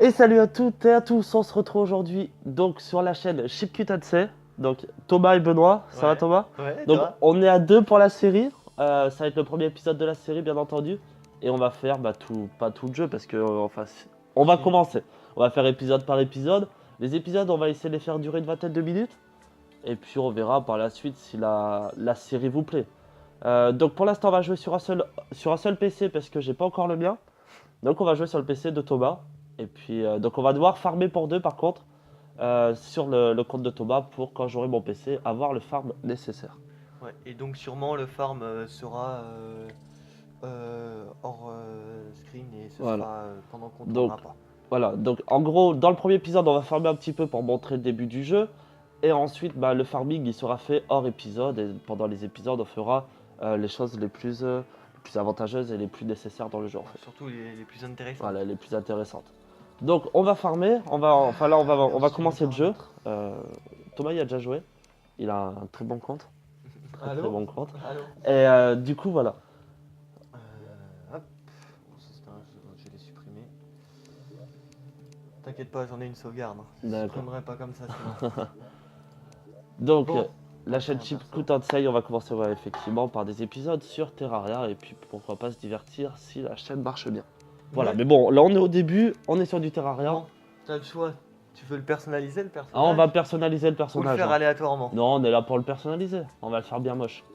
Et salut à toutes et à tous, on se retrouve aujourd'hui donc sur la chaîne Shipkutatse. Donc Thomas et Benoît, ça va Thomas? Ouais, Donc toi on est à deux pour la série, ça va être le premier épisode de la série bien entendu. Et on va faire pas tout le jeu parce que on va commencer. On va faire épisode par épisode. Les épisodes on va essayer de les faire durer une vingtaine de minutes. Et puis on verra par la suite si la série vous plaît. Donc pour l'instant on va jouer sur un seul PC parce que j'ai pas encore le mien. Donc on va jouer sur le PC de Thomas. Et puis donc on va devoir farmer pour deux par contre sur le compte de Thomas pour quand j'aurai mon PC avoir le farm nécessaire. Ouais, et donc sûrement le farm sera hors screen et ce Voilà. sera pendant qu'on ne Donc, tournera pas. Voilà, donc en gros dans le premier épisode on va farmer un petit peu pour montrer le début du jeu. Et ensuite le farming il sera fait hors épisode et pendant les épisodes on fera les choses les plus avantageuses et les plus nécessaires dans le jeu en fait. Surtout les plus intéressants. Voilà, les plus intéressantes. Donc on va farmer, on va commencer le jeu. Thomas il a déjà joué, il a un très bon compte. Allô Très bon compte. Allô Et du coup voilà. Hop, bon, ça, c'est un jeu, je vais les supprimer. T'inquiète pas, j'en ai une sauvegarde. Je D'accord. supprimerai pas comme ça sinon. Donc Bon. la chaîne Shipkutatse, on va commencer effectivement par des épisodes sur Terraria et puis pourquoi pas se divertir si la chaîne marche bien. Voilà, Ouais. mais bon, là on est au début, on est sur du Terraria. Non, t'as le choix. Tu veux le personnaliser le Ah, personnage on va personnaliser le ou le personnage. faire hein. aléatoirement? Non, on est là pour le personnaliser, on va le faire bien moche.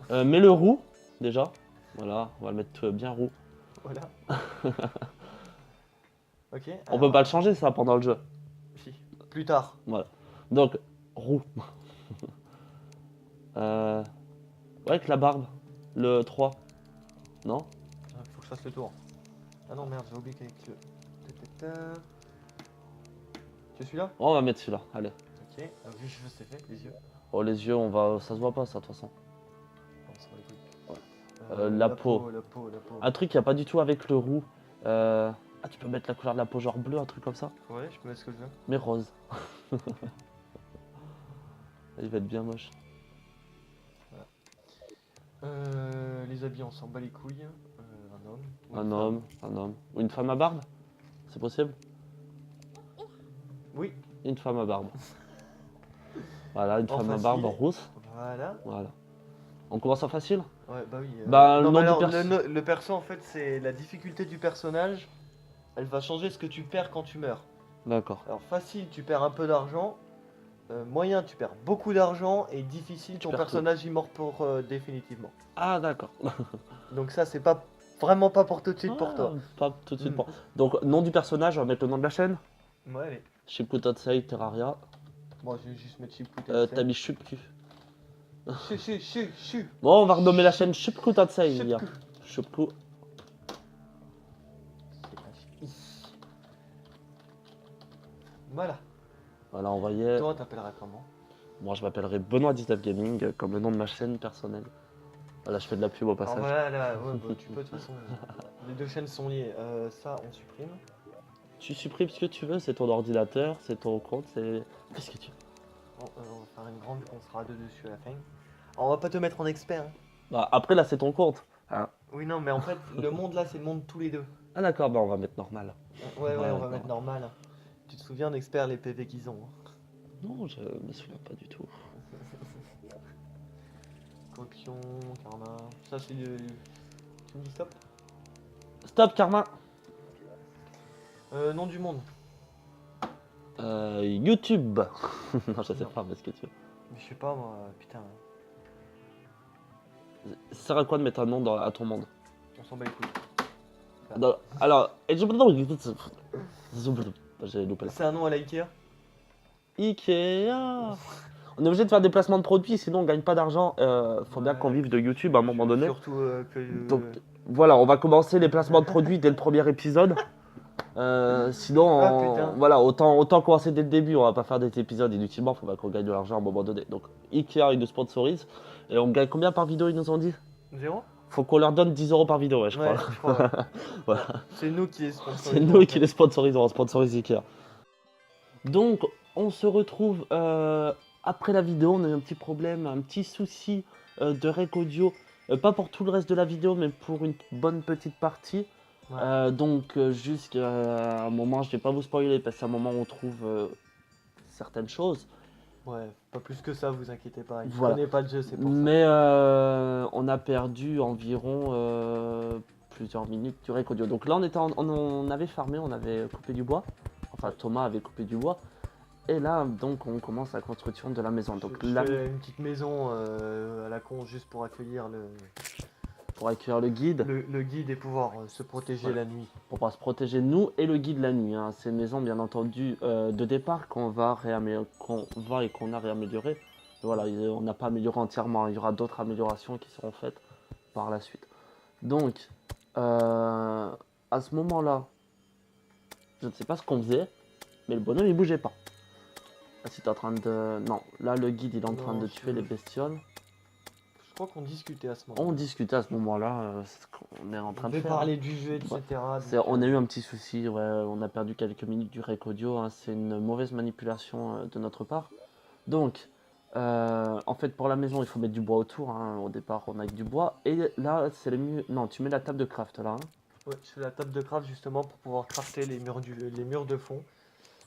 Mais le roux, déjà, voilà, on va le mettre bien roux. Voilà. Ok. On peut pas le changer ça pendant le jeu. Si. Plus tard. Voilà. Donc, roux. Ouais, avec la barbe. Le 3. Non? Faut que je fasse le tour. Ah non, merde, j'ai oublié qu'avec le. Tu es celui-là? Oh, on va mettre celui-là, allez. Ok. Vu cheveux, c'est fait, les yeux. Oh, les yeux, ça se voit pas ça de toute façon. Non, c'est pas les couilles. La peau. La peau. Un truc qu'il n'y a pas du tout avec le roux. Ah, tu peux mettre la couleur de la peau genre bleu, un truc comme ça? Ouais, je peux mettre ce que je veux. Mais rose. Il va être bien moche. Les habits, on s'en bat les couilles. Un homme. ou Un une homme, un homme. Ou une femme à barbe? C'est possible? femme. Oui. Une femme à barbe. Voilà, une En femme à facile. barbe rousse. Voilà. Voilà. On commence en facile? Ouais, bah oui. Bah, non, le nom mais du alors, perso. le perso, en fait, c'est la difficulté du personnage. Elle va changer ce que tu perds quand tu meurs. D'accord. Alors, facile, tu perds un peu d'argent. Moyen, tu perds beaucoup d'argent. Et difficile, ton perds personnage il mort pour définitivement. Ah, d'accord. Donc, ça, c'est pas vraiment pas pour tout de suite pour toi. Pas tout de suite Mm. pour. Donc, nom du personnage, on va mettre le nom de la chaîne. Ouais, allez. Shipkutatse Terraria. Moi, je vais juste mettre chip T'as mis Shipku. Chu. Bon, on va renommer la chaîne Shipkutatse. Shipku. Shipku. Voilà. Voilà, envoyé. Toi, t'appelleras comment? Moi, je m'appellerai Benoît 19 Gaming, comme le nom de ma chaîne personnelle. Voilà, je fais de la pub au Alors passage. voilà, ouais, bah, tu peux de toute façon. Les deux chaînes sont liées. Ça, on supprime. Tu supprimes ce que tu veux, c'est ton ordinateur, c'est ton compte, c'est. Fais ce que tu veux. Bon, on va faire une grande, on sera deux dessus à la fin. Alors, on va pas te mettre en expert. Hein. Bah, après, là, c'est ton compte. Hein. Oui, non, mais en fait, le monde là, c'est le monde tous les deux. Ah, d'accord, bah, on va mettre normal. Ouais, on va d'accord. mettre normal. Tu te souviens d'expert les PV qu'ils ont? Hein. Non, je me souviens pas du tout. Copion, karma. Ça, c'est le. Tu me dis stop? Stop, Karma. Nom du monde. YouTube. Non, je sais Non. pas, mais ce que tu veux. Mais je sais pas, moi, putain. Ça sert à quoi de mettre un nom à ton monde? On s'en bat les couilles. Non, alors, j'ai loupé là. C'est un nom à la Ikea? Ikea. On est obligé de faire des placements de produits, sinon on gagne pas d'argent. Faut bien Ouais. qu'on vive de YouTube à un moment donné. Surtout que. Donc voilà, on va commencer les placements de produits dès le premier épisode. Sinon, putain. voilà, autant commencer dès le début. On va pas faire des épisodes inutilement. Faut bien qu'on gagne de l'argent à un moment donné. Donc Ikea, ils nous sponsorisent. Et on gagne combien par vidéo, ils nous ont dit? 0? Faut qu'on leur donne 10 € par vidéo, ouais, je crois. Je crois. Ouais. Voilà. C'est nous qui les sponsorisons. C'est nous qui les sponsorisons, on sponsorise Ikea. Donc, on se retrouve après la vidéo. On a eu un petit problème, un petit souci de rec audio. Pas pour tout le reste de la vidéo, mais pour une bonne petite partie. Ouais. Jusqu'à un moment, je vais pas vous spoiler parce qu'à un moment on trouve certaines choses. Ouais, pas plus que ça, vous inquiétez pas. Il Voilà. connaît pas le jeu, c'est pour ça. Mais on a perdu environ plusieurs minutes du rec audio. Donc là, on avait farmé, on avait coupé du bois. Enfin, Ouais. Thomas avait coupé du bois. Et là, donc, on commence la construction de la maison. Donc là, Je fais une petite maison à la con juste pour accueillir pour accueillir le guide, le guide et pouvoir se protéger Voilà. la nuit. pour pouvoir se protéger nous et le guide la nuit. Hein. C'est une maison, bien entendu, de départ qu'on va et qu'on a réamélioré. Voilà, on n'a pas amélioré entièrement. Il y aura d'autres améliorations qui seront faites par la suite. Donc, à ce moment-là, je ne sais pas ce qu'on faisait, mais le bonhomme il bougeait pas. Là, si t'es en train de. Non, là le guide il est en train Non, de tuer les bestioles. Je crois qu'on discutait à ce moment. On discutait à ce moment-là, c'est ce qu'on est en On train de devait faire. parler du jeu, etc. donc, On a eu un petit souci, ouais, on a perdu quelques minutes du rec audio, hein, c'est une mauvaise manipulation de notre part. Donc, en fait, pour la maison, il faut mettre du bois autour. Hein. Au départ, on a que du bois. Et là, c'est le mieux. Non, tu mets la table de craft là. Hein. ouais, je fais la table de craft justement pour pouvoir crafter les murs de fond.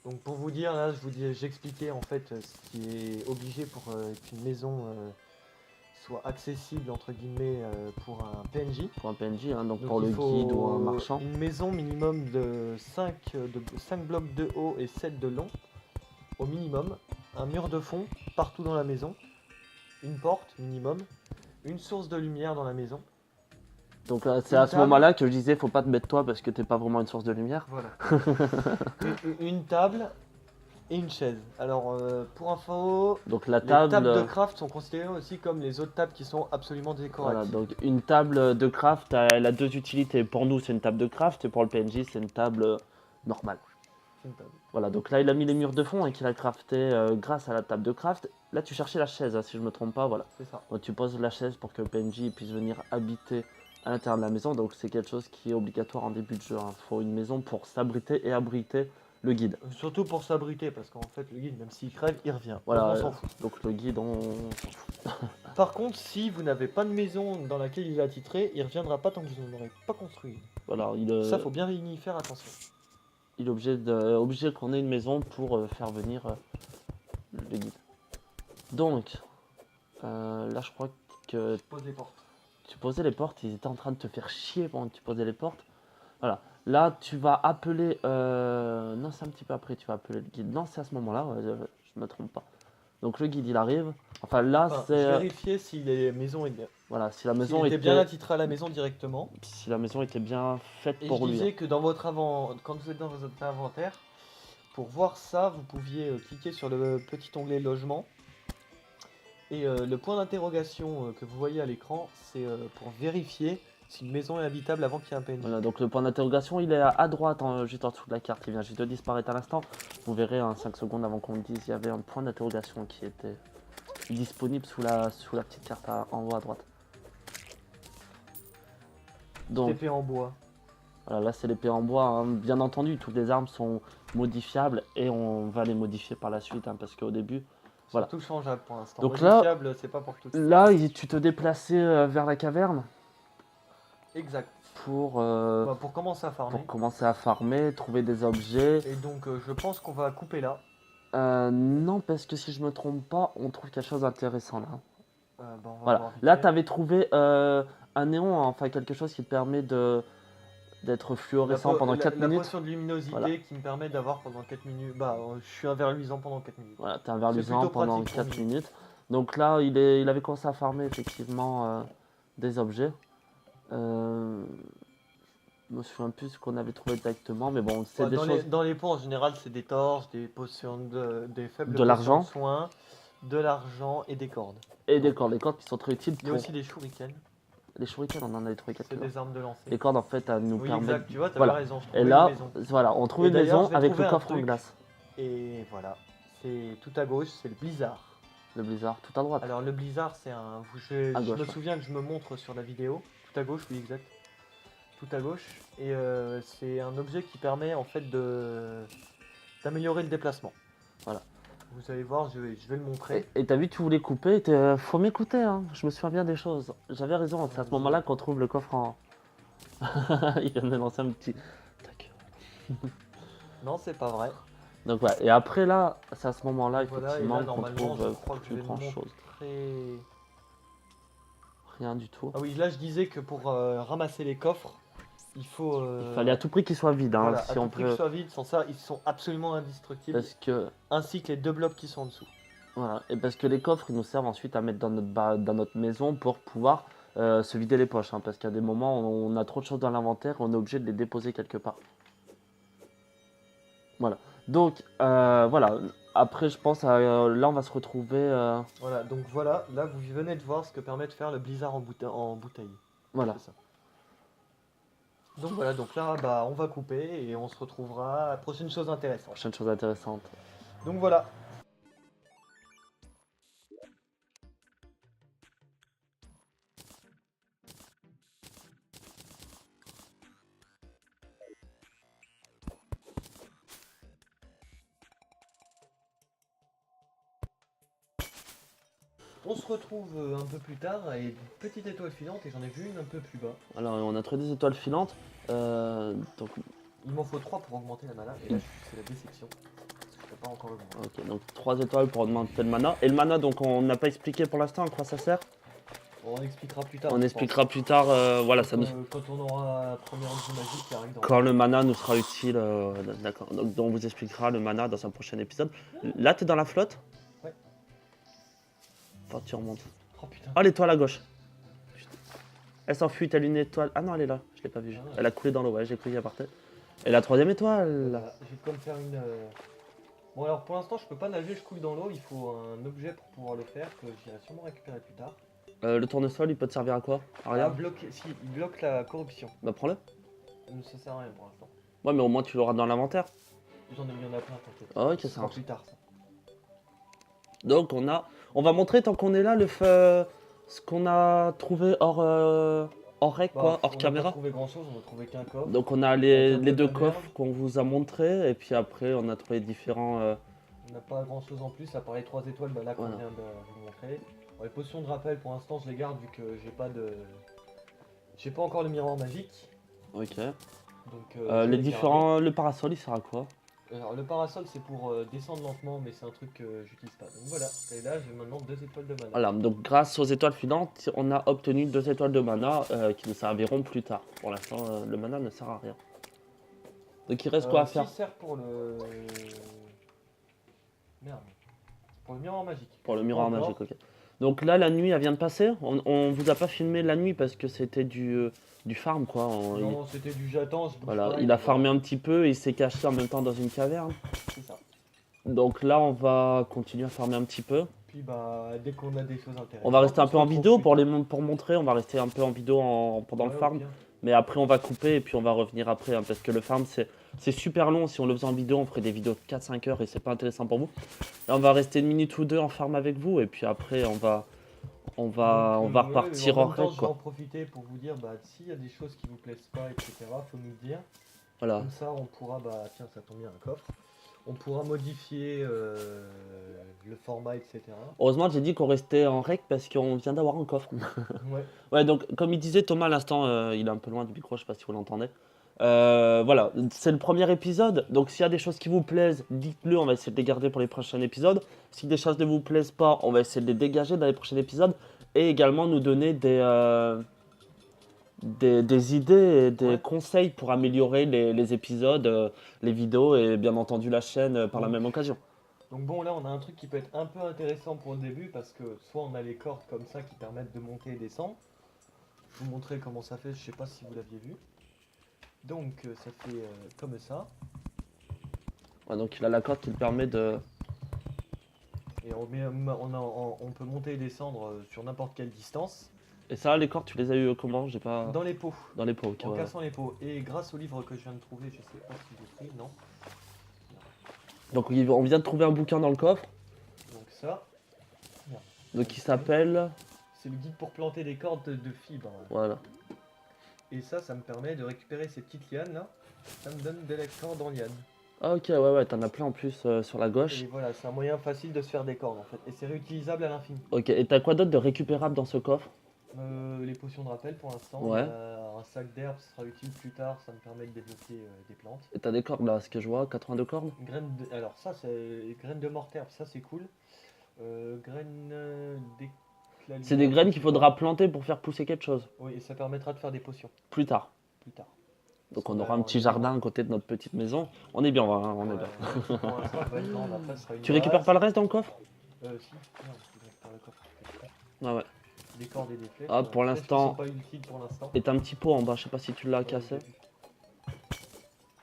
Donc pour vous dire, là, j'expliquais en fait ce qui est obligé pour qu'une maison soit accessible entre guillemets pour un PNJ. Pour un PNJ, hein, donc Donc pour il le faut guide ou un marchand. une maison minimum de 5 blocs de haut et 7 de long au minimum, un mur de fond partout dans la maison, une porte minimum, une source de lumière dans la maison. Donc c'est Une à ce table. moment-là que je disais, faut pas te mettre toi parce que t'es pas vraiment une source de lumière. Voilà. Une table et une chaise. Alors pour info, Donc la les tables de table, craft sont considérées aussi comme les autres tables qui sont absolument voilà, décoratives. donc une table de craft, elle a deux utilités. Pour nous, c'est une table de craft et pour le PNJ, c'est une table normale. Une table. Voilà, donc là, il a mis les murs de fond et qu'il a crafté grâce à la table de craft. Là, tu cherchais la chaise, hein, si je me trompe pas, voilà. C'est ça. Donc tu poses la chaise pour que le PNJ puisse venir habiter à l'intérieur de la maison. Donc c'est quelque chose qui est obligatoire en début de jeu. Il faut une maison pour s'abriter et abriter le guide. Surtout pour s'abriter, parce qu'en fait le guide, même s'il crève, il revient. Voilà, On s'en fout. donc le guide, on s'en fout. Par contre, si vous n'avez pas de maison dans laquelle il est attitré, il reviendra pas tant que vous n'aurez pas construit. Voilà, Ça, faut bien y faire attention. il est obligé qu'on ait une maison pour faire venir le guide. Donc, là, je crois que Pose les portes. tu posais les portes, ils étaient en train de te faire chier pendant que tu posais les portes. Voilà. Là, tu vas appeler. Non, c'est un petit peu après, tu vas appeler le guide. Non, c'est à ce moment-là, je me trompe pas. Donc le guide, il arrive. Enfin, là, Enfin, c'est. je vérifiais si les maisons étaient, Voilà, si la s'il maison était bien attitré à la maison directement. si la maison était bien faite Et pour je lui. disais Hein. que dans votre quand vous êtes dans votre inventaire, pour voir ça, vous pouviez cliquer sur le petit onglet logement. Et le point d'interrogation que vous voyez à l'écran, c'est pour vérifier si une maison est habitable avant qu'il y ait un PNJ. Voilà, donc le point d'interrogation, il est à droite, juste en dessous de la carte. Il vient juste de disparaître à l'instant. Vous verrez, 5 secondes avant qu'on le dise, il y avait un point d'interrogation qui était disponible sous la petite carte en haut à droite. Donc, Épée en bois. voilà, là c'est l'épée en bois. Hein. Bien entendu, toutes les armes sont modifiables et on va les modifier par la suite, hein, parce qu'au début, voilà. C'est tout changeable pour l'instant. Donc là- Modifiable, c'est pas pour tout. Là, tu te déplaçais vers la caverne Exact. pour Pour commencer à farmer. commencer à farmer, trouver des objets. Et donc je pense qu'on va couper là. Non, parce que si je me trompe pas, on trouve quelque chose d'intéressant là. On va Voilà. voir vite Là, fait. tu avais trouvé un néon, hein, enfin quelque chose qui te permet d'être fluorescent pendant 4 La minutes. potion de luminosité Voilà. qui me permet d'avoir pendant 4 minutes. Bah, je suis un ver luisant pendant 4 minutes. Voilà, tu as un verre C'est luisant plutôt pendant pratique pour 4 nous. minutes. Donc là, il avait commencé à farmer effectivement des objets. Je me souviens plus ce qu'on avait trouvé exactement, mais bon, c'est des choses. Dans les pots en général, c'est des torches, des potions des faibles De potions l'argent. de soins, de l'argent et des cordes. Et des cordes. Les cordes qui sont très utiles Il y a pour. aussi des shurikens, Les shurikens, on en avait trouvé c'est quelques-uns. des armes de lancer. Les cordes, en fait, elles nous Oui, permettent. exact, tu vois, t'avais Voilà. raison. Je Et trouvais là, une maison. voilà, on trouve Et une d'ailleurs, maison je vais avec le trouver un coffre en truc. glace. Et voilà, c'est tout à gauche, c'est le blizzard. Le blizzard, tout à droite. Alors le blizzard, c'est un. Je À gauche, me ouais. souviens que je me montre sur la vidéo. Tout à gauche, oui, exact. Tout à gauche. Et c'est un objet qui permet en fait d'améliorer le déplacement. Voilà. Vous allez voir, je vais le montrer. Et t'as vu, tu voulais couper, faut m'écouter, hein. Je me souviens bien des choses. J'avais raison, c'est à ce moment-là qu'on trouve le coffre Il vient de lancer un petit. Tac. Non, c'est pas vrai. Donc ouais, et après là, c'est à ce moment-là Voilà, et effectivement là, qu'on normalement, je trouve crois que je plus vais grand chose. montrer... Rien du tout. Ah oui, là, je disais que pour ramasser les coffres, il faut... Il fallait à tout prix qu'il soit vide, hein, voilà, à si tout on prix que peut. ce soit vide, sans ça, ils sont absolument indestructibles. Parce que Ainsi que les 2 blocs qui sont en dessous. voilà, et parce que les coffres ils nous servent ensuite à mettre dans notre maison pour pouvoir se vider les poches, hein, parce qu'à des moments on a trop de choses dans l'inventaire, on est obligé de les déposer quelque part. Voilà. Donc voilà. Après je pense là on va se retrouver. Voilà, donc voilà, là, vous venez de voir ce que permet de faire le blizzard en bouteille. Voilà. C'est ça. Donc voilà, donc là, bah, on va couper et on se retrouvera à la prochaine chose intéressante. Prochaine chose intéressante. Donc voilà. On se retrouve un peu plus tard et une petite étoile filante et j'en ai vu une un peu plus bas. Alors on a trouvé des étoiles filantes. Donc Il m'en faut 3 pour augmenter la mana et là c'est la déception. Parce que je peux pas encore augmenter. ok, donc 3 étoiles pour augmenter le mana. Et le mana donc on n'a pas expliqué pour l'instant à quoi ça sert. On expliquera plus tard. On je expliquera plus tard. Voilà, pense. ça nous. Quand on aura la première enjeu magique qui arrive dans Quand le mana nous sera utile, d'accord. Donc on vous expliquera le mana dans un prochain épisode. Là t'es dans la flotte. Ouais. Enfin tu remontes. Oh putain. Oh l'étoile à gauche. Putain. Elle s'enfuit, telle une étoile. Ah non elle est là, je l'ai pas vue. Ah ouais. Elle a coulé dans l'eau, ouais, j'ai cru qu'elle partait. Et la troisième étoile. Voilà, je vais comme faire une... Bon alors pour l'instant je peux pas nager, je coule dans l'eau, il faut un objet pour pouvoir le faire que j'irai sûrement récupérer plus tard. Le tournesol il peut te servir à quoi? À rien. Si, il bloque la corruption. Bah prends-le. Ça sert à rien pour l'instant. Ouais mais au moins tu l'auras dans l'inventaire. J'en ai mis en a plein, t'inquiète. Ah, ok, Ce ça sera marche. plus tard ça. Donc on va montrer tant qu'on est là ce qu'on a trouvé hors rec, quoi, hors On a caméra. pas trouvé grand chose, on a trouvé qu'un coffre. Donc on a Un les peu deux de coffres merde. qu'on vous a montrés et puis après on a trouvé différents. On n'a pas grand chose en plus, à part les 3 étoiles bah, là qu'on Voilà. vient de vous montrer. Bon, les potions de rappel pour l'instant je les garde vu que j'ai pas de... J'ai pas encore le miroir magique. Ok. Donc, je Les vais les différents. Le parasol il sert à quoi? Alors le parasol c'est pour descendre lentement mais c'est un truc que j'utilise pas. Donc voilà, et là j'ai maintenant 2 étoiles de mana. Voilà, donc grâce aux étoiles filantes, on a obtenu 2 étoiles de mana qui nous serviront plus tard. Pour l'instant, le mana ne sert à rien. Donc il reste quoi à faire? Si, sert pour le... Merde. Pour le miroir magique. Pour le miroir Encore. magique, ok. Donc là, la nuit, elle vient de passer. On vous a pas filmé la nuit parce que c'était du farm, quoi. Non, c'était du j'attends, je bouge Voilà, pas, il a farmé un petit peu et il s'est caché en même temps dans une caverne. C'est ça. Donc là, on va continuer à farmer un petit peu. Puis bah, dès qu'on a des choses intéressantes... On va rester un se peu en retrouve vidéo plus pour, tard. pour montrer. On va rester un peu en vidéo pendant Ouais, le au farm. pire. Mais après, on va couper et puis on va revenir après. Hein, parce que le farm, c'est super long. Si on le faisait en vidéo, on ferait des vidéos de 4-5 heures et c'est pas intéressant pour vous. Là, on va rester une minute ou deux en farm avec vous. Et puis après, on va Donc, repartir en hors même temps, règle, je vais en quoi. profiter pour vous dire, bah, s'il y a des choses qui vous plaisent pas, etc., faut nous le dire. Voilà. Comme ça, on pourra, bah, tiens, ça tombe bien, un coffre. On pourra modifier le format, etc. Heureusement, j'ai dit qu'on restait en rec parce qu'on vient d'avoir un coffre. Ouais. Ouais, donc comme il disait Thomas à l'instant, il est un peu loin du micro, je sais pas si vous l'entendez. Voilà, c'est le premier épisode, donc s'il y a des choses qui vous plaisent, dites-le, on va essayer de les garder pour les prochains épisodes. Si des choses ne vous plaisent pas, on va essayer de les dégager dans les prochains épisodes. Et également nous donner des idées et des conseils pour améliorer les épisodes, les vidéos et bien entendu la chaîne par la même occasion. Donc bon, là, on a un truc qui peut être un peu intéressant pour le début, parce que soit on a les cordes comme ça qui permettent de monter et descendre. Je vais vous montrer comment ça fait, je sais pas si vous l'aviez vu. Donc, ça fait comme ça. Ouais, donc il a la corde qui le permet de... Et on peut monter et descendre sur n'importe quelle distance. Et ça, les cordes, tu les as eu comment? J'ai pas... Dans les pots. Dans les pots, ok. En Voilà. cassant les pots. Et grâce au livre que je viens de trouver, je sais pas si j'ai pris, non. Donc on vient de trouver un bouquin dans le coffre, Donc ça, donc qui s'appelle... c'est le guide pour planter des cordes de fibres. Voilà. Et ça me permet de récupérer ces petites lianes là. Ça me donne des cordes en lianes. Ah ok, ouais, t'en as plein en plus sur la gauche. Et voilà, c'est un moyen facile de se faire des cordes en fait. Et c'est réutilisable à l'infini. Ok, et t'as quoi d'autre de récupérable dans ce coffre? Les potions de rappel pour l'instant. Ouais. Alors un sac d'herbe sera utile plus tard, ça me permet de développer des plantes. Et t'as des cordes là, ce que je vois, 82 cordes. Alors ça c'est graines de mortaire, ça c'est cool. Graines d'éclalie. C'est des graines qu'il faudra planter pour faire pousser quelque chose, Oui, et ça permettra de faire des potions plus tard. plus tard. Donc Parce on qu'on aura a- un on petit est jardin à côté de notre petite maison. On est bien, on est bien. Ouais, pour l'instant, ça va être grand, après, ça sera une Tu récupères base. pas le reste dans le coffre? Si, merde, je récupère le coffre. Ouais, ouais. Des cordes et des flèches. Ah, pour Les flèches qui l'instant- sont pas utiles pour l'instant. Et t'as un petit pot en bas, je sais pas si tu l'as cassé.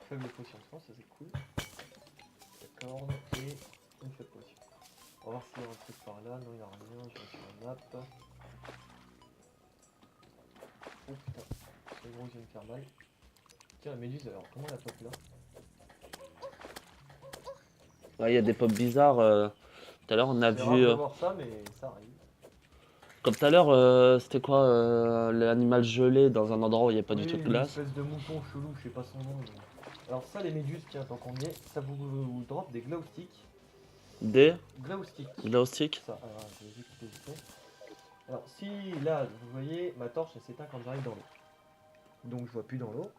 Faible potion, je pense, ça c'est cool. La corde et une faible potion. On va voir s'il y a un truc par là. Non, il n'y a rien. Je vais sur la map. Oh putain, c'est gros, je vais me faire mal. Tiens, la méduse, alors comment la pop là? Ouais, il y a des pops bizarres. Tout à l'heure, on a C'est rare vu. de voir ça, mais ça arrive. Comme tout à l'heure, c'était quoi l'animal gelé dans un endroit où il n'y a pas du Oui, tout de une glace. espèce de mouton chelou, je sais pas son nom. Alors ça, les méduses, tiens, tant qu'on y est, ça vous drop des glow sticks. Des Glow sticks. glow sticks. Ça, alors, je vais juste vérifier. Alors si là, vous voyez, ma torche elle s'éteint quand j'arrive dans l'eau. Donc je vois plus dans l'eau.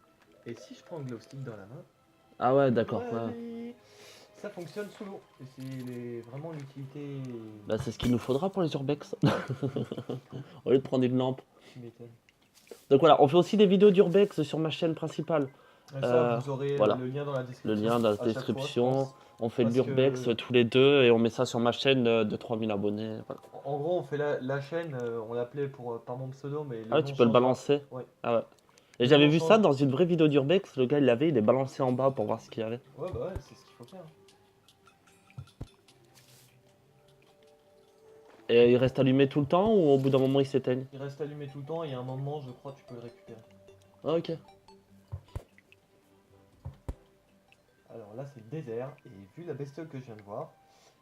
Et si je prends le glow stick dans la main, Ah ouais, d'accord. ouais, Ouais. ça fonctionne sous l'eau. Et c'est vraiment l'utilité. Bah, c'est ce qu'il nous faudra pour les urbex. Au lieu de prendre une lampe. Tu m'étonnes. Donc voilà, on fait aussi des vidéos d'urbex sur ma chaîne principale. Et ça, vous aurez voilà. le lien dans la description. Le lien dans à la chaque fois, je description. pense. On fait de Parce l'urbex que- tous les deux et on met ça sur ma chaîne de 3000 abonnés. Voilà. En gros, on fait la chaîne, on l'appelait par mon pseudo, mais Ah ouais, tu peux le balancer. Ouais. Ah ouais. Et Le j'avais nom vu change. ça dans une vraie vidéo d'urbex. Le gars, il l'avait, il est balancé en bas pour voir ce qu'il y avait. Ouais, bah ouais, c'est ce qu'il faut faire. Et il reste allumé tout le temps ou au bout d'un moment il s'éteigne? Il reste allumé tout le temps et à un moment, je crois, tu peux le récupérer. Ah ok. Alors là, c'est le désert, et vu la bestiole que je viens de voir,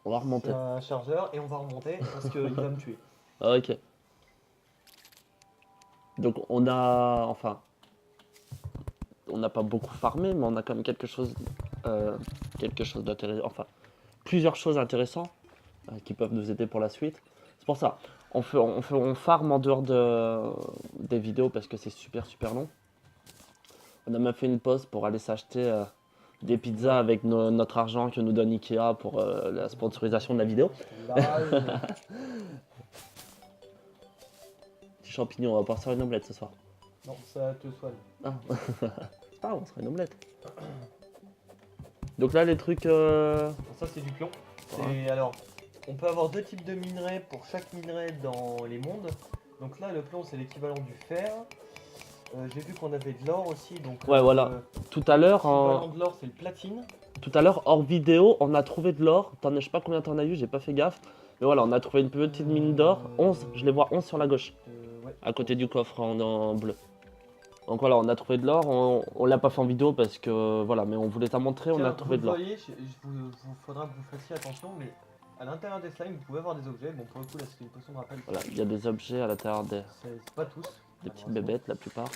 On va c'est remonter. un chargeur, et on va remonter parce qu'il va me tuer. Ah ok. Donc on a... Enfin... On n'a pas beaucoup farmé, mais on a quand même quelque chose d'intéressant. Enfin, plusieurs choses intéressantes qui peuvent nous aider pour la suite. C'est pour ça. On farm en dehors des vidéos parce que c'est super long. On a même fait une pause pour aller s'acheter des pizzas avec notre argent que nous donne Ikea pour la sponsorisation de la vidéo. Là, Petit champignon, on va pouvoir faire une omelette ce soir. non, ça te soigne. Ah. C'est pas grave, on sera une omelette. Donc là les trucs... Alors ça, c'est du plomb. Ouais. Alors, on peut avoir deux types de minerais pour chaque minerai dans les mondes. Donc là, le plomb, c'est l'équivalent du fer. J'ai vu qu'on avait de l'or aussi. Donc, Ouais, voilà. Tout à l'heure, l'équivalent de l'or, c'est le platine. hors vidéo, on a trouvé de l'or. Je sais pas combien t'en as eu, j'ai pas fait gaffe. Mais voilà, on a trouvé une petite mine d'or. 11, je les vois 11 sur la gauche, Ouais. à côté du coffre en bleu. Donc voilà, on a trouvé de l'or. On l'a pas fait en vidéo parce que voilà, mais on voulait t'en montrer, on Tiens, a trouvé vous de l'or. voyez, vous faudra que vous fassiez attention, mais à l'intérieur des slimes, vous pouvez avoir des objets. Bon, pour le coup, là, c'est une potion de rappel. Voilà, il y a des objets à l'intérieur C'est pas tous. des petites malheureusement. bébêtes, la plupart.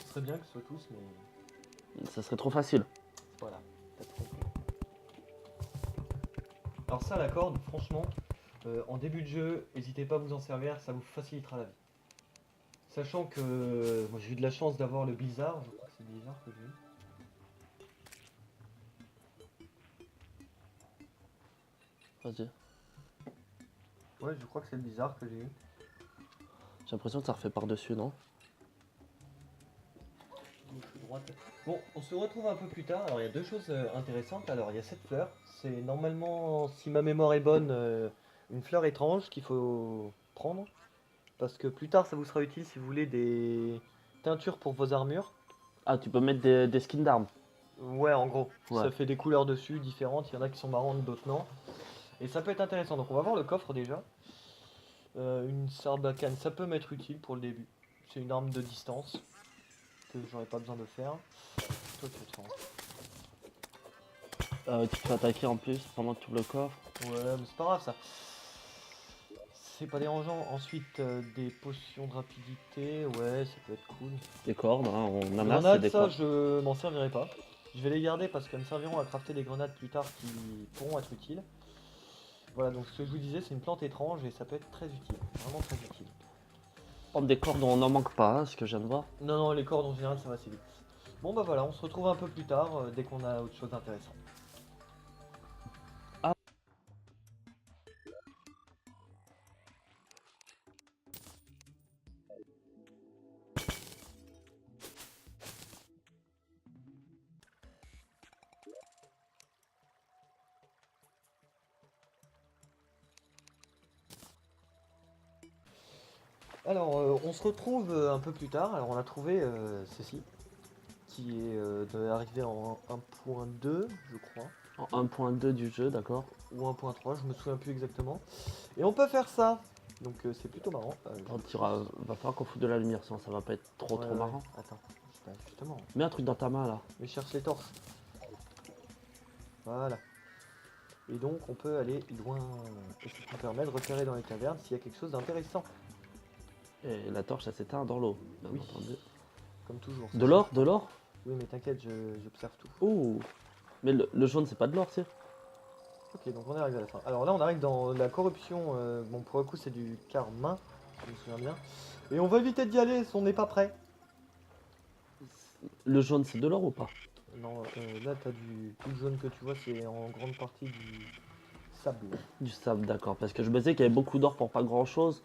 Ce serait bien que ce soit tous, mais Ça serait trop facile. voilà. T'as tout compris. Alors ça, la corde, franchement, en début de jeu, n'hésitez pas à vous en servir, ça vous facilitera la vie. Sachant que moi j'ai eu de la chance d'avoir le blizzard, je crois que c'est le blizzard que j'ai eu. Vas-y. Ouais, je crois que c'est le blizzard que j'ai eu. J'ai l'impression que ça refait par-dessus, non? Gauche, droite. Bon, on se retrouve un peu plus tard. Alors il y a deux choses intéressantes. Alors il y a cette fleur. C'est normalement, si ma mémoire est bonne, une fleur étrange qu'il faut prendre. Parce que plus tard ça vous sera utile si vous voulez des teintures pour vos armures. Ah, tu peux mettre des skins d'armes. Ouais, en gros. Ouais. Ça fait des couleurs dessus différentes. Il y en a qui sont marrantes, d'autres non. Et ça peut être intéressant. Donc on va voir le coffre déjà. Une sarbacane, ça peut m'être utile pour le début. C'est une arme de distance que j'aurais pas besoin de faire. Toi, tu vas te faire. Tu te fais attaquer en plus pendant que tu ouvres le coffre. Ouais, mais c'est pas grave ça. C'est pas dérangeant. Ensuite, des potions de rapidité. Ouais, ça peut être cool. Des cordes, hein, on en a, c'est Grenades, des ça, cordes. je m'en servirai pas. Je vais les garder parce qu'elles me serviront à crafter des grenades plus tard qui pourront être utiles. Voilà, donc ce que je vous disais, c'est une plante étrange et ça peut être très utile. Vraiment très utile. Oh, des cordes, on n'en manque pas, ce que je viens de voir. Non, non, les cordes en général ça va assez vite. Bon bah voilà, on se retrouve un peu plus tard dès qu'on a autre chose d'intéressant. Alors on se retrouve un peu plus tard. Alors on a trouvé ceci qui est arrivé en 1.2 je crois. En 1.2 du jeu, d'accord. Ou 1.3, je me souviens plus exactement. Et on peut faire ça. Donc c'est plutôt marrant. Va falloir qu'on foute de la lumière, sinon ça va pas être trop Ouais, ouais. marrant. Attends, justement. Mets un truc dans ta main là. Mais cherche les torches. Voilà. Et donc on peut aller loin. Et ce qui nous permet de repérer dans les cavernes s'il y a quelque chose d'intéressant. Et la torche, ça s'éteint dans l'eau, bien Oui. entendu. Comme toujours. De l'or, de l'or. Oui mais t'inquiète, j'observe tout. Oh. Mais le jaune, c'est pas de l'or, c'est. Ok, donc on est arrivé à la fin. Alors là on arrive dans la corruption. Bon pour le coup c'est du carmin, je me souviens bien. Et on va éviter d'y aller si on n'est pas prêt. Le jaune, c'est de l'or ou pas? Non, là t'as tout le jaune que tu vois, c'est en grande partie du sable. Du sable, d'accord. Parce que je me disais qu'il y avait beaucoup d'or pour pas grand chose.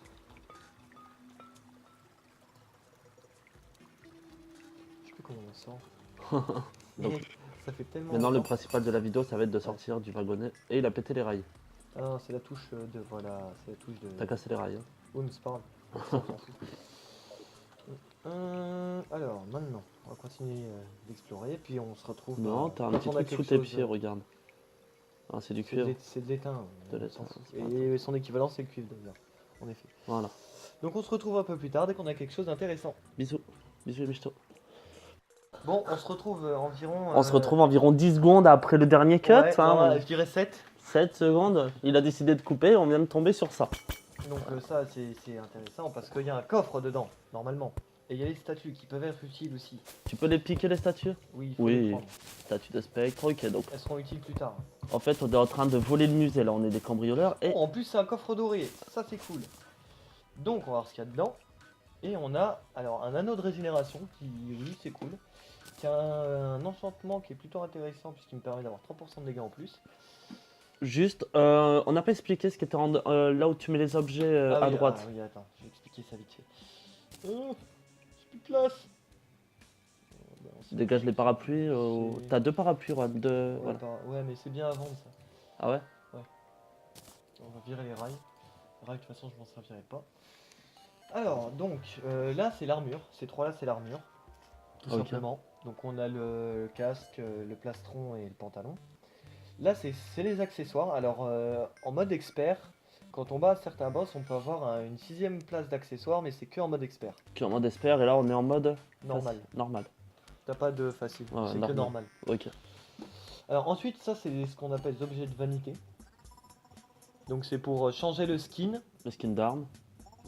Je sais plus comment on sort. Donc, ça fait tellement Maintenant, le longtemps. principal de la vidéo, ça va être de sortir du wagonnet. Et il a pété les rails. Ah non, c'est la touche de. Voilà, c'est la touche de. T'as cassé les rails. Hein. Oui, mais c'est pas grave. Ça, on s'en fout. Alors, maintenant, on va continuer d'explorer, puis on se retrouve. Non, t'as un quand petit on a truc sous quelque tes chose, pieds, regarde. Ah, c'est du C'est cuivre. de l'étain. De on l'étain, s'en fout. c'est pas Et son équivalent, c'est le cuivre d'ailleurs. En effet. Voilà. Donc on se retrouve un peu plus tard dès qu'on a quelque chose d'intéressant. Bisous. Bisous, les michtos. Bon, on se retrouve environ. On se retrouve environ 10 secondes après le dernier cut. Ouais, hein. non, je dirais 7. 7 secondes. Il a décidé de couper. On vient de tomber sur ça. Donc ça c'est intéressant parce qu'il y a un coffre dedans, normalement. Et il y a les statues qui peuvent être utiles aussi. Tu peux les piquer, les statues? Oui, il faut Oui. les prendre. Statue de spectre. Ok, donc. Elles seront utiles plus tard. En fait, on est en train de voler le musée. Là, on est des cambrioleurs. Et Oh, en plus c'est un coffre doré, ça c'est cool. Donc on va voir ce qu'il y a dedans. Et on a alors un anneau de régénération qui, oui c'est cool. Qui a un enchantement qui est plutôt intéressant puisqu'il me permet d'avoir 3% de dégâts en plus. juste, on n'a pas expliqué ce qui était là où tu mets les objets Ah à oui, droite. ah oui, attends, je vais expliquer ça vite fait. J'ai plus de place. Bon, c'est- Dégage les parapluies. c'est- T'as 2 parapluies, Juan, Ouais, voilà. ouais, mais c'est bien à vendre ça. Ah ouais? On va virer les rails. Les rails, de toute façon, je m'en servirai pas. Alors, donc, là, c'est l'armure. Ces trois-là, c'est l'armure. Tout Ok. simplement. Donc, on a le casque, le plastron et le pantalon. Là, c'est les accessoires. Alors, en mode expert, quand on bat certains boss, on peut avoir une 6ème place d'accessoires, mais c'est que en mode expert. Qui est en mode expert et là on est en mode Normal. normal. T'as pas de facile, Ouais, c'est que normal. normal. Ok. Alors ensuite, ça c'est ce qu'on appelle des objets de vanité. Donc c'est pour changer le skin. Le skin d'arme.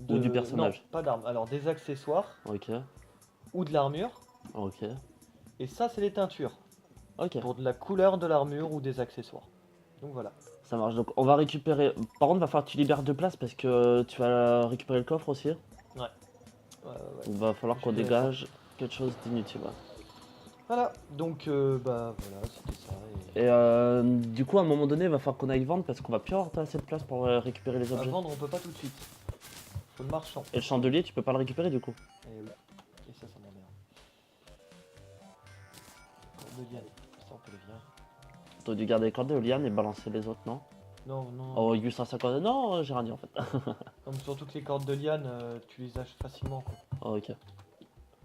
Ou du personnage. Non, pas d'armes. Alors des accessoires Ok. ou de l'armure. Ok. Et ça c'est les teintures. Ok. Pour de la couleur de l'armure ou des accessoires. Donc voilà. Ça marche. Donc on va récupérer. Par contre, va falloir que tu libères 2 places parce que tu vas récupérer le coffre aussi. Ouais. Il va falloir qu'on Je dirais dégage quelque chose d'inutile. Ouais. Voilà. Donc bah voilà, c'était ça. Et du coup, à un moment donné, il va falloir qu'on aille vendre parce qu'on va plus avoir assez de place pour récupérer les À objets. vendre on peut pas tout de suite. Faut le marchand. Et le chandelier, tu peux pas le récupérer du coup. Et oui. Et ça m'emmerde. Corde de liane. Ça on peut les virer. T'aurais dû garder les cordes de liane et balancer les autres, non? Non, non. Oh, 850. Non, j'ai rien dit en fait. Non, mais surtout que les cordes de liane, tu les achètes facilement quoi. Oh, ok.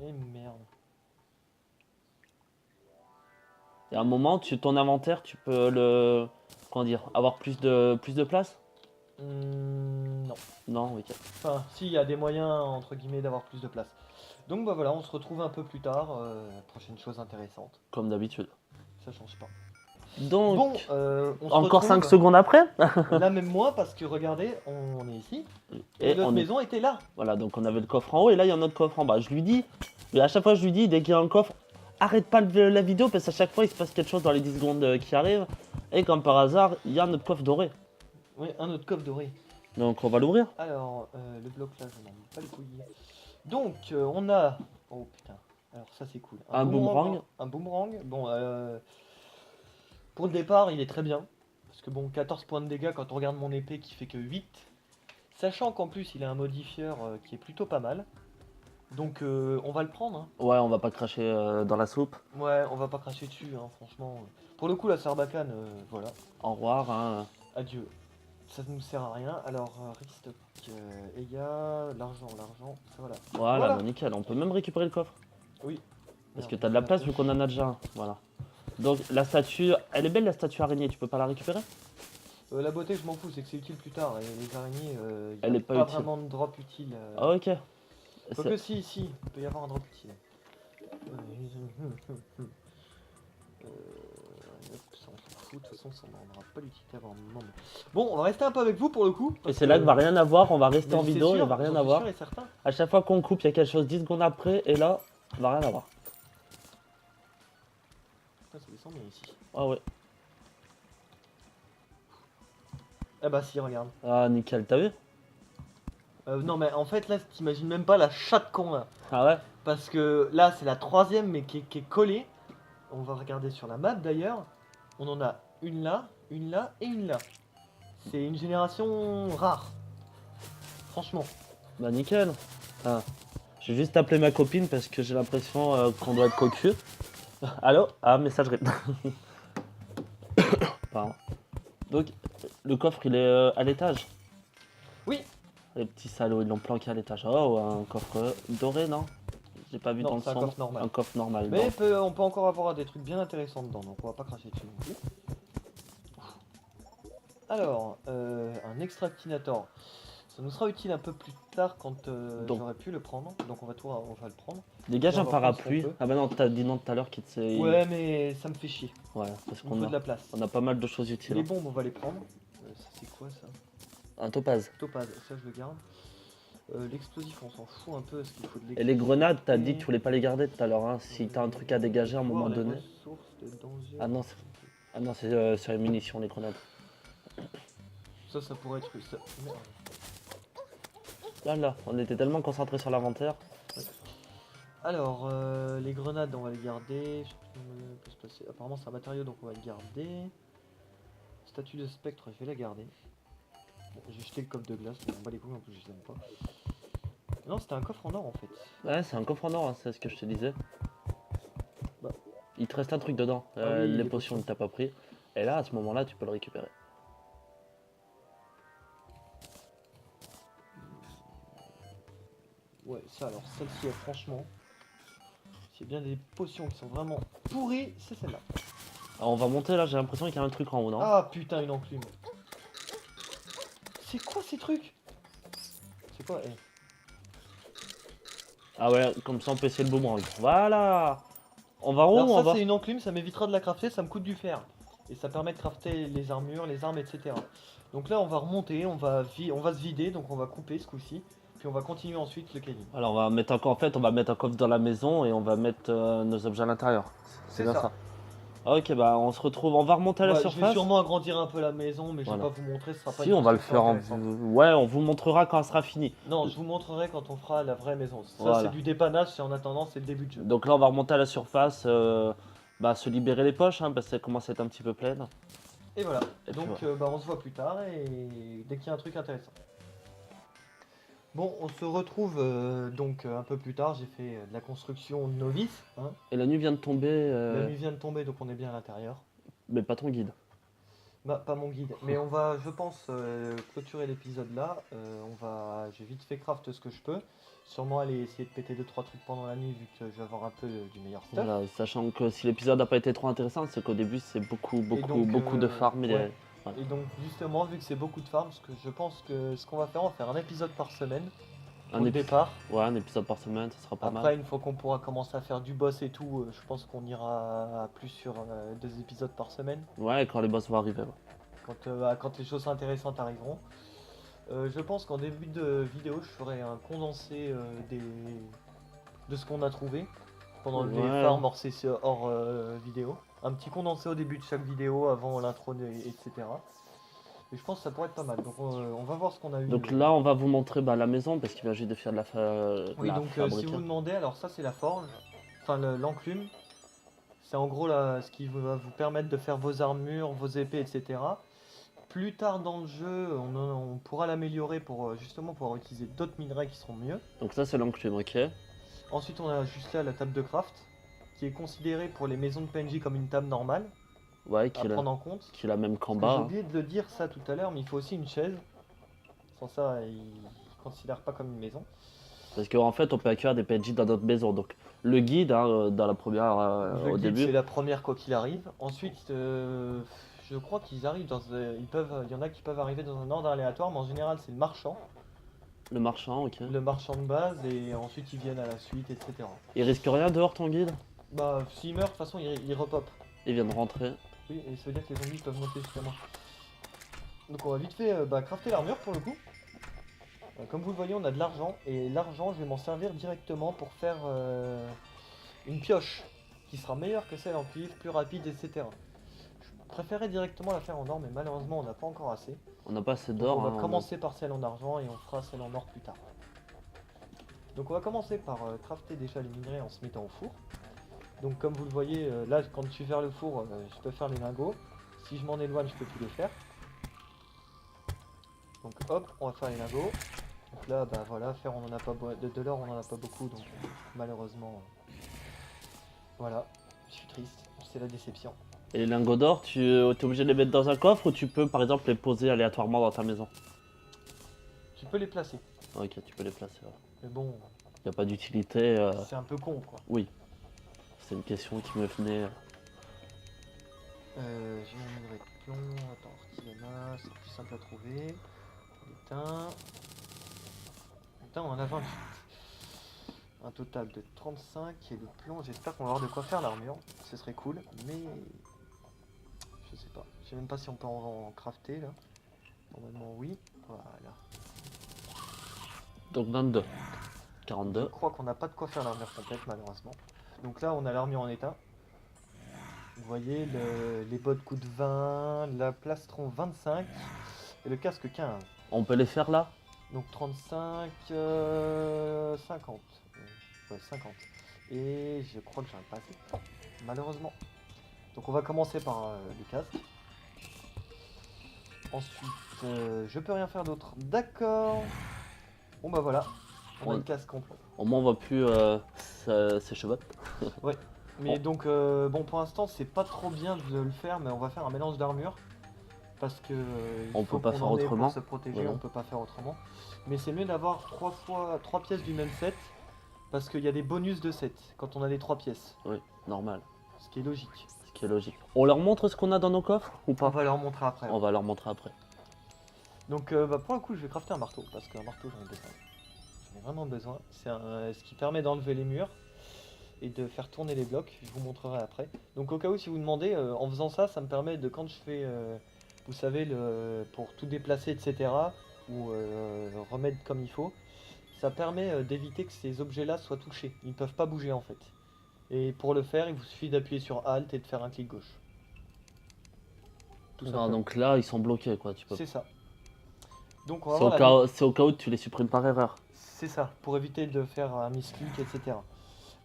Eh merde. Et à un moment, ton inventaire, tu peux le. Comment dire? Avoir plus de place? Non. Non, ok. Enfin, si, il y a des moyens, entre guillemets, d'avoir plus de place. Donc bah voilà, on se retrouve un peu plus tard. Prochaine chose intéressante. Comme d'habitude. Ça change pas. Donc, Bon, on se encore 5 retrouve secondes après. là même moi, parce que regardez, on est ici. Et Et notre on est. maison était là. Voilà, donc on avait le coffre en haut et là il y a un autre coffre en bas. Je lui dis, mais à chaque fois je lui dis, dès qu'il y a un coffre, arrête pas la vidéo parce qu'à chaque fois il se passe quelque chose dans les 10 secondes qui arrivent. Et comme par hasard, il y a notre coffre doré. Oui, un autre coffre doré. Donc on va l'ouvrir. Alors, le bloc là, je n'en ai pas les couilles. Donc, on a... Oh putain, alors ça c'est cool. Un boomerang. Un boomerang. Bon, pour le départ, il est très bien. Parce que bon, 14 points de dégâts quand on regarde mon épée qui fait que 8. Sachant qu'en plus, il a un modifieur qui est plutôt pas mal. Donc, on va le prendre. Hein. Ouais, on va pas cracher dans la soupe. Ouais, on va pas cracher dessus, hein, franchement. Pour le coup, la Sarbacane, voilà. Au revoir. Hein. Adieu. Ça ne nous sert à rien. Alors, restock. Et il y a l'argent, ça voilà. Voilà, bah, nickel. On peut même récupérer le coffre. Oui. Parce que Merde, t'as de la on a place un vu peu. qu'on en a déjà un. Voilà. Donc la statue, elle est belle la statue araignée, tu peux pas la récupérer? La beauté, je m'en fous, c'est que c'est utile plus tard. Et les araignées, il Elle n'y est a pas pas utile. vraiment de drop utile. Ah, ok. Quoique, si, il peut y avoir un drop utile. Hop, ça, on s'en fout, de toute façon, ça n'aura pas d'utilité avant un moment. Bon, on va rester un peu avec vous pour le coup. Et parce c'est là que va rien avoir, on va mais rester en c'est vidéo et sûr, va rien j'en suis avoir. sûr et certain. À chaque fois qu'on coupe, il y a quelque chose 10 secondes après et là, va rien avoir. Putain, ça descend bien ici. Ah ouais. Ah bah si, regarde. Ah nickel, t'as vu? Non mais en fait là, t'imagines même pas la chatte qu'on a. Ah ouais? Parce que là, c'est la troisième mais qui est collée. On va regarder sur la map d'ailleurs. On en a une là et une là. C'est une génération rare. Franchement. Bah nickel. Ah. Je vais juste appeler ma copine parce que j'ai l'impression qu'on doit être cocu. Allô? Ah, messagerie. Pardon. Donc, le coffre il est à l'étage. Oui. Les petits salauds, ils l'ont planqué à l'étage. Oh, un coffre doré, non? J'ai pas vu Non, dans le c'est un son. coffre normal. Un coffre normal. Mais bon. on peut encore avoir des trucs bien intéressants dedans, donc on va pas cracher dessus non plus. Alors, un extractinator. Ça nous sera utile un peu plus tard quand Donc. j'aurai pu le prendre. Donc on va le prendre. Dégage Là, un on va prendre ce parapluie. qu'on peut. Ah bah non, t'as dit non tout à l'heure qu'il te Ouais, mais ça me fait chier. Ouais, parce Il me qu'on faut a, de la place. on a pas mal de choses utiles. Les hein. bombes, on va les prendre. Ça c'est quoi ça? Un topaz. Topaz, ça je le garde. L'explosif, on s'en fout un peu, est-ce qu'il faut de Et les grenades, t'as dit que tu l'électricité? voulais pas les garder tout à l'heure. Hein. Si t'as un truc à dégager à un moment Voir les donné. ressources de danger. Ah non, c'est sur les munitions, les grenades. Ça pourrait être ça. Merde. Là, on était tellement concentrés sur l'inventaire. Alors, les grenades, on va les garder. Je sais plus comment on peut se passer. Apparemment, c'est un matériau, donc on va le garder. Statue de spectre, je vais la garder. Bon, j'ai jeté le coffre de glace, mais on bat les couilles en plus, je les aime pas. Non, c'était un coffre en or en fait. Ouais, c'est un coffre en or, hein, c'est ce que je te disais. Bah. Il te reste un truc dedans. Ah oui, les les potions, potions. t'as pas pris. Et là, à ce moment-là, tu peux le récupérer. Ouais, ça alors, celle-ci, franchement. S'il y a bien des potions qui sont vraiment pourries, c'est celle-là. Alors, on va monter là, j'ai l'impression qu'il y a un truc en haut, non? Ah putain, une enclume. C'est quoi ces trucs? C'est quoi Ah ouais, comme ça on peut essayer le boomerang. Voilà. On va en haut Alors ou en ça bas? c'est une enclume, ça m'évitera de la crafter, ça me coûte du fer. Et ça permet de crafter les armures, les armes, etc. Donc là on va remonter, on va se vider, donc on va couper ce coup-ci. Puis on va continuer ensuite le caving. Alors on va mettre encore, en fait, on va mettre un coffre dans la maison et on va mettre nos objets à l'intérieur. C'est bien ça. Ok, bah on se retrouve, on va remonter à la Ouais, je vais surface. sûrement agrandir un peu la maison, mais Voilà. je vais pas vous montrer, ce sera pas Si, une on va le construction faire en... intéressante. Ouais, on vous montrera quand elle sera finie. Non, je vous montrerai quand on fera la vraie maison. Ça Voilà. c'est du dépannage, c'est en attendant, c'est le début de jeu. Donc là, on va remonter à la surface, bah, se libérer les poches, hein, parce qu'elle commence à être un petit peu pleine. Et voilà. Et puis Donc voilà. bah, on se voit plus tard et dès qu'il y a un truc intéressant. Bon, on se retrouve donc un peu plus tard. J'ai fait de la construction novice. Hein. Et la nuit vient de tomber, La nuit vient de tomber, donc on est bien à l'intérieur. mais pas ton guide. Bah, pas mon guide. Mais on va, je pense, clôturer l'épisode là. J'ai vite fait craft ce que je peux. Sûrement aller essayer de péter 2-3 trucs pendant la nuit vu que je vais avoir un peu du meilleur stuff. Voilà, sachant que si l'épisode n'a pas été trop intéressant, c'est qu'au début c'est beaucoup de farm. Ouais. Et donc justement, vu que c'est beaucoup de farm, je pense que ce qu'on va faire, on va faire un épisode par semaine. Au départ. Ouais, un épisode par semaine, ça sera pas mal. Après, une fois qu'on pourra commencer à faire du boss et tout, je pense qu'on ira plus sur 2 épisodes par semaine. Ouais, quand les boss vont arriver. Ouais. Quand les choses intéressantes arriveront. Je pense qu'en début de vidéo, je ferai un condensé de ce qu'on a trouvé pendant les Ouais. farms hors vidéo. Un petit condensé au début de chaque vidéo, avant l'intro, etc. Et je pense que ça pourrait être pas mal. Donc on va voir ce qu'on a eu. Donc là, on va vous montrer la maison parce qu'il vient juste de faire de Oui, la donc si fabrique. vous demandez, alors ça c'est la forge, enfin l'enclume. C'est en gros ce qui va vous permettre de faire vos armures, vos épées, etc. Plus tard dans le jeu, on pourra l'améliorer pour justement pouvoir utiliser d'autres minerais qui seront mieux. Donc ça, c'est l'enclume, ok. Ensuite, on a juste là la table de craft, qui est considérée pour les maisons de PNJ comme une table normale Ouais, à prendre en compte. qui est la même qu'en Parce que j'ai bas. oublié de le dire ça tout à l'heure, mais il faut aussi une chaise. Sans ça, il ne considère pas comme une maison. Parce qu'en fait, on peut accueillir des PNJ dans notre maison. Donc le guide, hein, dans la première, Le au guide, début. c'est la première quoi qu'il arrive. Ensuite, je crois qu'ils arrivent il y en a qui peuvent arriver dans un ordre aléatoire, mais en général, c'est le marchand. Le marchand, ok. Le marchand de base, et ensuite ils viennent à la suite, etc. Il risque rien dehors, ton guide? Bah, s'il meurt, de toute façon, il repop. Il vient de rentrer. Oui, et ça veut dire que les zombies peuvent monter jusqu'à moi. Donc on va vite fait crafter l'armure pour le coup. Comme vous le voyez, on a de l'argent, et l'argent, je vais m'en servir directement pour faire une pioche, qui sera meilleure que celle en cuivre, plus rapide, etc. Je préférais directement la faire en or, mais malheureusement, on n'a pas encore assez. On n'a pas assez Donc d'or. on va Hein, commencer par celle en argent, et on fera celle en or plus tard. Donc on va commencer par crafter déjà les minerais en se mettant au four. Donc comme vous le voyez, là quand je suis vers le four, je peux faire les lingots. Si je m'en éloigne, je peux plus les faire. Donc hop, on va faire les lingots. Donc là, bah voilà, faire on en a pas de l'or, on en a pas beaucoup, donc malheureusement, voilà, je suis triste, c'est la déception. Et les lingots d'or, tu es obligé de les mettre dans un coffre ou tu peux par exemple les poser aléatoirement dans ta maison? Tu peux les placer, Ok, tu peux les placer. mais bon, Il n'y a pas d'utilité. c'est un peu con quoi. Oui, c'est une question qui me venait. J'ai mon minerai de plomb, attends, artisanat, c'est plus simple à trouver. L'étain. Putain, on en a 28. Un total de 35 et le plomb, j'espère qu'on va avoir de quoi faire l'armure, ce serait cool, mais je sais pas. Je sais même pas si on peut en crafter là. Normalement oui, voilà. Donc 22. Je 42. crois qu'on n'a pas de quoi faire l'armure complète malheureusement. Donc là on a l'armure en étain. Vous voyez, les bottes coûtent 20, la plastron 25 et le casque 15. On peut les faire là? Donc 35, 50. Ouais, 50. Et je crois que j'arrive pas assez. Malheureusement. Donc on va commencer par les casques. Ensuite, je peux rien faire d'autre. D'accord. Bon bah voilà. On a Ouais. le casque complet. Au moins on voit plus ses cheveux. Mais donc, bon pour l'instant c'est pas trop bien de le faire, mais on va faire un mélange d'armure. Parce que On il faut peut pas qu'on faire en ait autrement. pour se protéger, Ouais. on peut pas faire autrement. Mais c'est mieux d'avoir 3 pièces du même set. Parce qu'il y a des bonus de set quand on a les 3 pièces. Oui, normal. Ce qui est logique. Ce qui est logique. On leur montre ce qu'on a dans nos coffres ou On pas? va leur montrer après. On va leur montrer après. Donc pour le coup je vais crafter un marteau. Parce qu'un marteau j'en ai besoin. J'en ai vraiment besoin. C'est ce qui permet d'enlever les murs. Et de faire tourner les blocs. Je vous montrerai après. Donc au cas où si vous demandez, en faisant ça, ça me permet de quand je fais... vous savez, pour tout déplacer, etc. Ou remettre comme il faut. Ça permet d'éviter que ces objets-là soient touchés. Ils ne peuvent pas bouger en fait. Et pour le faire, il vous suffit d'appuyer sur Alt et de faire un clic gauche. Tout Alors, simplement. donc là ils sont bloqués quoi. Tu peux. C'est ça. Donc on va C'est au, voir c'est au cas où tu les supprimes par erreur. C'est ça, pour éviter de faire un misclick, etc.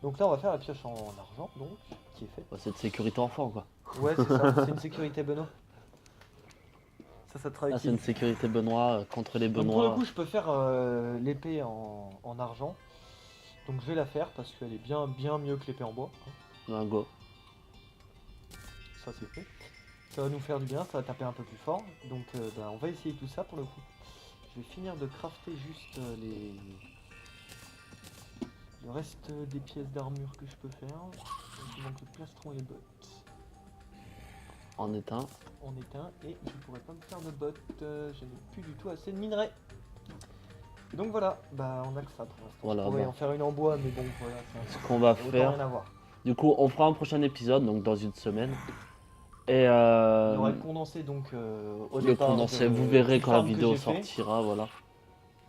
Donc là on va faire la pioche en argent, donc, qui est faite. Ouais, c'est de sécurité enfant quoi. Ouais c'est ça, c'est une sécurité Benoît. Ça travaille Ah, qui c'est une sécurité Benoît contre les Donc pour le Benoît. coup je peux faire l'épée en argent. Donc je vais la faire parce qu'elle est bien mieux que l'épée en bois. Un go. Ça c'est fait. Ça va nous faire du bien, ça va taper un peu plus fort. Donc on va essayer tout ça pour le coup. Je vais finir de crafter juste le reste des pièces d'armure que je peux faire. Donc il manque le plastron et les bottes. En éteint. En éteint et je pourrais pas me faire de bottes, je n'ai plus du tout assez de minerais. Et donc voilà, bah on a que ça pour l'instant. Voilà, On va bah. en faire une en bois, mais bon voilà, Ce qu'on va autant faire. rien à voir. Du coup, on fera un prochain épisode, donc dans une semaine. Et Il y aura le condensé donc au le départ. condensé, vous verrez du quand la farm que vidéo j'ai fait. sortira, voilà.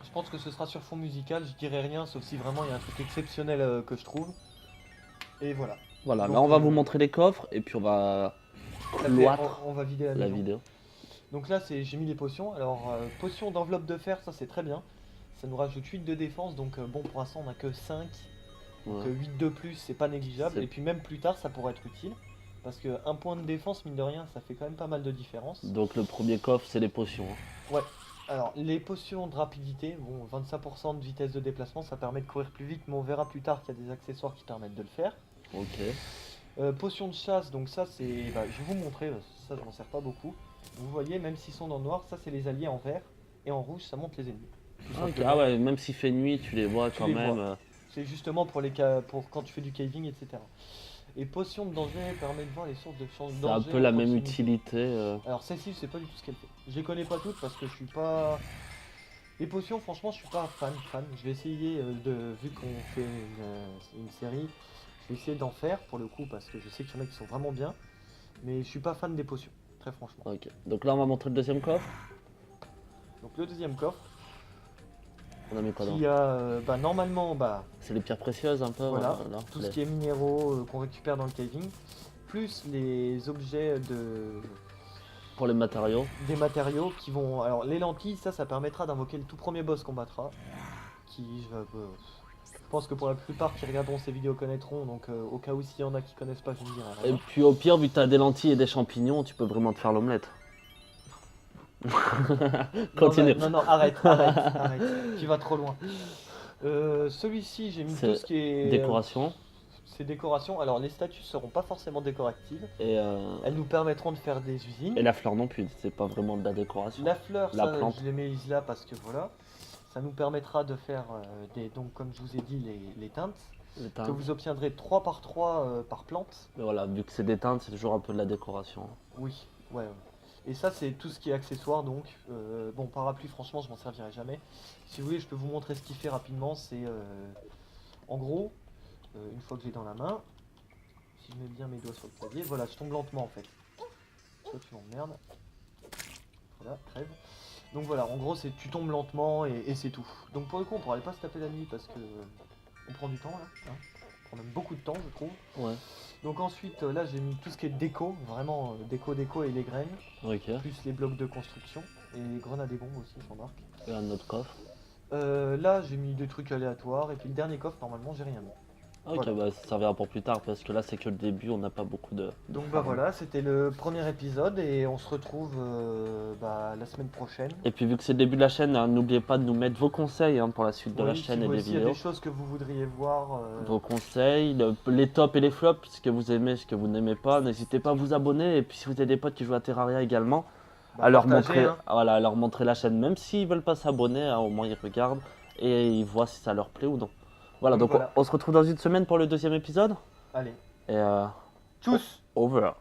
Je pense que ce sera sur fond musical, je dirai rien sauf si vraiment il y a un truc exceptionnel que je trouve. Et voilà. Voilà, Donc, là on va vous montrer les coffres et puis on va Ça fait- cloître on va vider la la maison. vidéo. Donc là, j'ai mis les potions. Alors, potion d'enveloppe de fer, ça c'est très bien. Ça nous rajoute 8 de défense, donc bon, pour l'instant on a que 5. Donc Ouais. 8 de plus, c'est pas négligeable. C'est- Et puis même plus tard, ça pourrait être utile. Parce que un point de défense, mine de rien, ça fait quand même pas mal de différence. Donc le premier coffre, c'est les potions, hein. Ouais. Alors, les potions de rapidité, bon, 25% de vitesse de déplacement, ça permet de courir plus vite, mais on verra plus tard qu'il y a des accessoires qui permettent de le faire. Ok. Potion de chasse, donc ça c'est... bah, je vais vous montrer, ça je m'en sers pas beaucoup. Vous voyez, même s'ils sont dans le noir, ça c'est les alliés en vert, et en rouge ça monte les ennemis. Tout Ok, simplement. ah ouais, même s'il fait nuit, tu les vois Tu quand les même. vois. C'est justement pour, pour quand tu fais du caving, etc. Et potion de danger permet de voir les sources de chance de C'est un danger. peu en la même proximité. utilité. Alors celle-ci, c'est pas du tout ce qu'elle fait. Je les connais pas toutes parce que je suis pas... Les potions, franchement, je suis pas fan. Je vais essayer vu qu'on fait une série, je vais essayer d'en faire pour le coup parce que je sais qu'il y en a qui sont vraiment bien. Mais je suis pas fan des potions, très franchement. Ok. Donc là, on va montrer le deuxième coffre. Donc le deuxième coffre, On a mis quoi dedans? qui a normalement C'est les pierres précieuses un peu. voilà, Là, tout ce qui est minéraux qu'on récupère dans le caving, plus les objets pour les matériaux. des matériaux qui vont... Alors les lentilles, ça permettra d'invoquer le tout premier boss qu'on battra. Je pense que pour la plupart qui regarderont ces vidéos connaîtront, donc au cas où s'il y en a qui connaissent pas, je ne dirai Et rien. puis au pire, vu que t'as des lentilles et des champignons, tu peux vraiment te faire l'omelette. Continue. Non, arrête, tu vas trop loin. Celui-ci, j'ai mis C'est tout ce qui est... Décoration. ces décorations. Alors les statues seront pas forcément décoratives. Et, Elles nous permettront de faire des usines. et la fleur non plus, c'est pas vraiment de la décoration. La fleur, La ça, plante. je l'ai mis là parce que voilà. Ça nous permettra de faire donc comme je vous ai dit, les teintes. Les Que teintes. vous obtiendrez 3 par 3 par plante. Mais voilà, vu que c'est des teintes, c'est toujours un peu de la décoration. Oui, ouais. Et ça, c'est tout ce qui est accessoire donc. Bon, parapluie, franchement, je m'en servirai jamais. Si vous voulez, je peux vous montrer ce qu'il fait rapidement. C'est en gros, une fois que j'ai dans la main, si je mets bien mes doigts sur le clavier, voilà, je tombe lentement en fait. Toi, tu m'emmerdes. Voilà, crève. Donc voilà, en gros, c'est tu tombes lentement et c'est tout. Donc pour le coup, on pourrait pas se taper la nuit parce que on prend du temps là. Hein. On prend même beaucoup de temps, je trouve. Ouais. Donc ensuite, là, j'ai mis tout ce qui est déco, vraiment déco et les graines, Ok. plus les blocs de construction et les grenades et bombes aussi, j'embarque. Et un autre coffre. Là, j'ai mis des trucs aléatoires et puis le dernier coffre, normalement, j'ai rien mis. Ok, Voilà. bah ça servira pour plus tard parce que là c'est que le début, on n'a pas beaucoup de. Donc bah voilà, c'était le premier épisode et on se retrouve la semaine prochaine. Et puis vu que c'est le début de la chaîne, hein, n'oubliez pas de nous mettre vos conseils hein, pour la suite de la Oui, chaîne si et vous des aussi, il y a vidéos. des choses que vous voudriez voir. Vos conseils, les tops et les flops, ce que vous aimez, ce que vous n'aimez pas. N'hésitez pas à vous abonner. Et puis si vous avez des potes qui jouent à Terraria également, à leur partagez, montrer, hein. voilà, à leur montrer la chaîne, même s'ils veulent pas s'abonner, hein, au moins ils regardent et ils voient si ça leur plaît ou non. Voilà, donc Voilà. on se retrouve dans une semaine pour le deuxième épisode. Allez, Et tous over.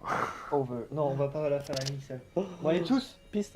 over. Non, on va pas la faire à Nixon. Bon allez tous. Peace.